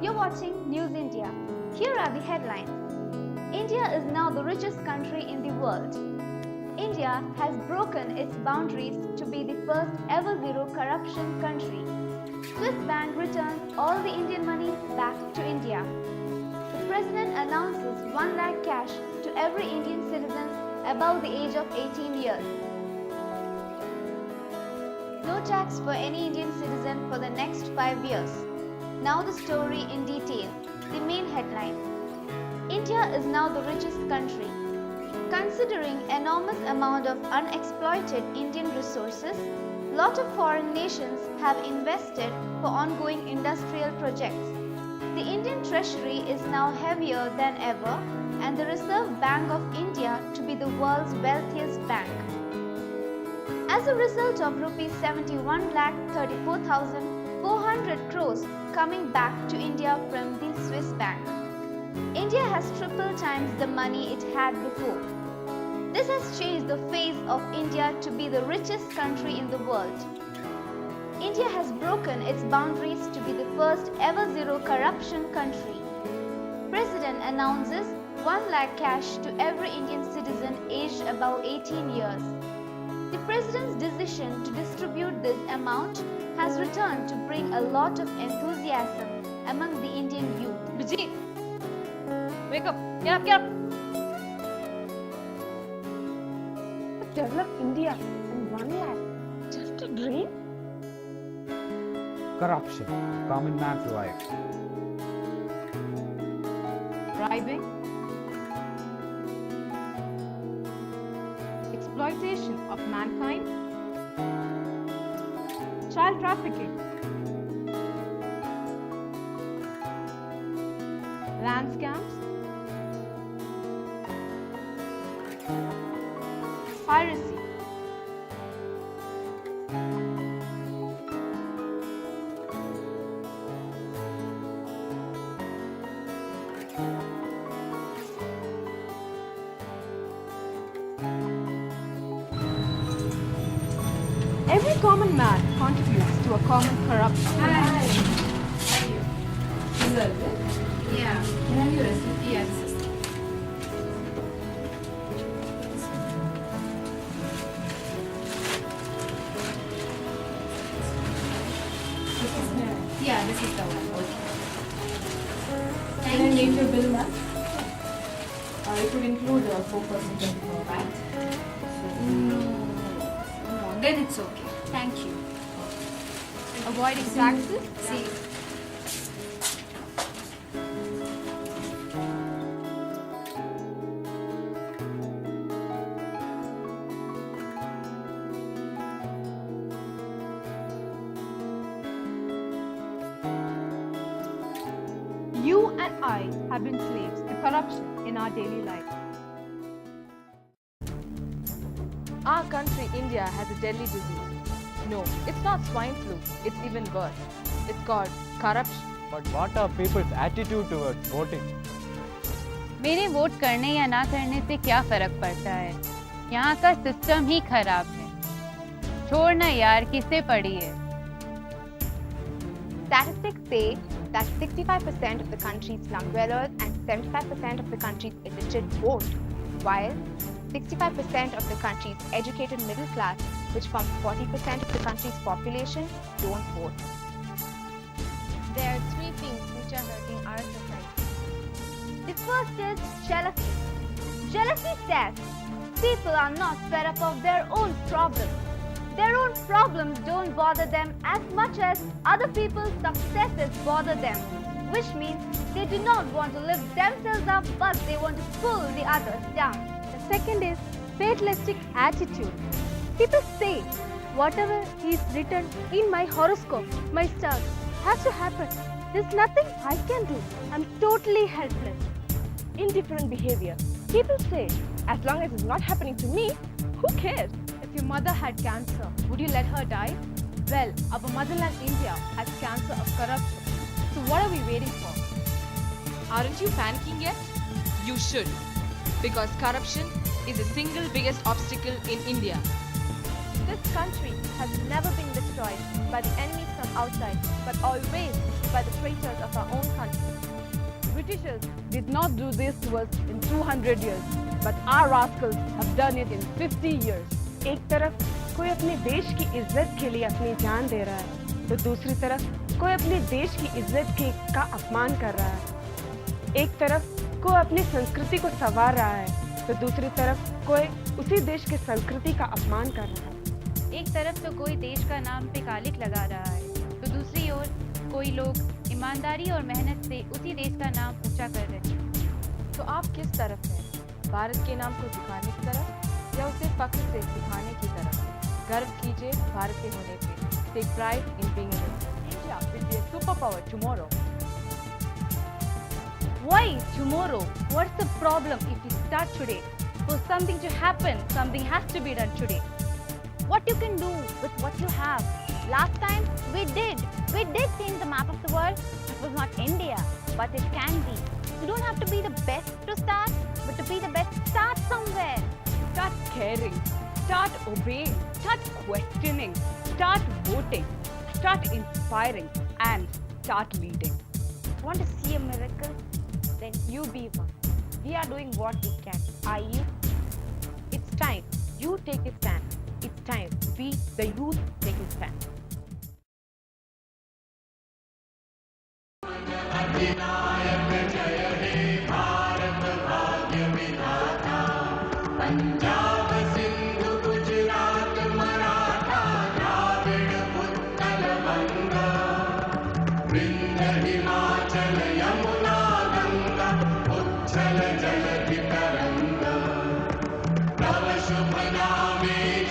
You're watching News India. Here are the headlines. India is now the richest country in the world. India has broken its boundaries to be the first ever zero corruption country. Swiss bank returns all the Indian money back to India. The President announces 1 lakh cash to every Indian citizen above the age of 18 years. No tax for any Indian citizen for the next 5 years. Now the story in detail. The main headline. India is now the richest country. Considering enormous amount of unexploited Indian resources, lot of foreign nations have invested for ongoing industrial projects. The Indian treasury is now heavier than ever and the Reserve Bank of India to be the world's wealthiest bank. As a result of rupees 71,34,400 crores coming back to India from the Swiss bank, India has triple times the money it had before. This has changed the face of India to be the richest country in the world. India has broken its boundaries to be the first ever zero corruption country. President announces 1 lakh cash to every Indian citizen aged above 18 years. The President's decision to distribute this amount has returned to bring a lot of enthusiasm among the Indian youth. Vijay, wake up! Get up! Get up! Develop India in 1 lakh. Just a dream? Corruption, common man's life. Bribing, exploitation of mankind, child trafficking, land scams, piracy, every common man contributes to a common corruption. Yeah, can I have your recipe and system? Yeah, this is the one. Can I name your bill, ma'am? It would include 4% of VAT. No, then it's okay. Thank you. Avoiding taxes, See. you and I have been slaves to corruption in our daily life. Our country, India, has a deadly disease. No, it's not swine flu, it's even worse. It's called corruption. But what are people's attitude towards voting? मेरे vote करने या ना करने से क्या फर्क पड़ता है? यहाँ का सिस्टम ही खराब है। छोड़ना यार, किसे पड़ी है? Statistics say that 65% of the country's slum dwellers and 75% of the country's illiterate vote, while 65% of the country's educated middle class, which forms 40% of the country's population, don't vote. There are 3 things which are hurting our society. The first is jealousy. Jealousy says people are not fed up of their own problems. Their own problems don't bother them as much as other people's successes bother them, which means they do not want to lift themselves up, but they want to pull the others down. The second is fatalistic attitude. People say whatever is written in my horoscope, my stars, has to happen. There's nothing I can do. I'm totally helpless. Indifferent behavior. People say, as long as it's not happening to me, who cares? If your mother had cancer, would you let her die? Well, our motherland India has cancer of corruption. So what are we waiting for? Aren't you panicking yet? You should, because corruption is the single biggest obstacle in India. This country has never been destroyed by the enemies from outside, but always by the traitors of our own country. Britishers did not do this to us in 200 years, but our rascals have done it in 50 years. एक तरफ कोई अपने देश की इज्जत के लिए अपनी जान दे रहा है, तो दूसरी तरफ कोई अपने देश की इज्जत का अपमान कर रहा है। एक तरफ कोई अपनी संस्कृति को संवार रहा है, तो दूसरी तरफ कोई उसी देश की संस्कृति का अपमान कर रहा है। एक तरफ तो कोई देश का नाम पे कालिक लगा रहा है, तो दूसरी ओर कोई लोग ईमानदारी और मेहनत से उसी देश का नाम ऊंचा कर रहे हैं। तो आप किस तरफ हैं? भारत के नाम को झुकाने की तरफ या उसे फख्र से दिखाने की तरफ? गर्व कीजिए भारत के होने पे। Take pride in being Indian. India will be a superpower tomorrow. Why tomorrow? What's the problem if we start today? For something to happen, something has to be done today. What you can do with what you have? Last time we did change the map of the world. It was not India, but it can be. You don't have to be the best to start, but to be the best, start somewhere. Start caring, start obeying, start questioning, start voting, start inspiring, and start leading. Want to see a miracle? Then you be one. We are doing what we can. Are you? It's time you take a stand. It's time we, the youth, take a stand. Punjab Sindhu Gujarat Maratha Dravida Utkal बंगा विंध्य हिमाचल यमुना गंगा उच्छल जलधि तरंगा तव शुभ नामे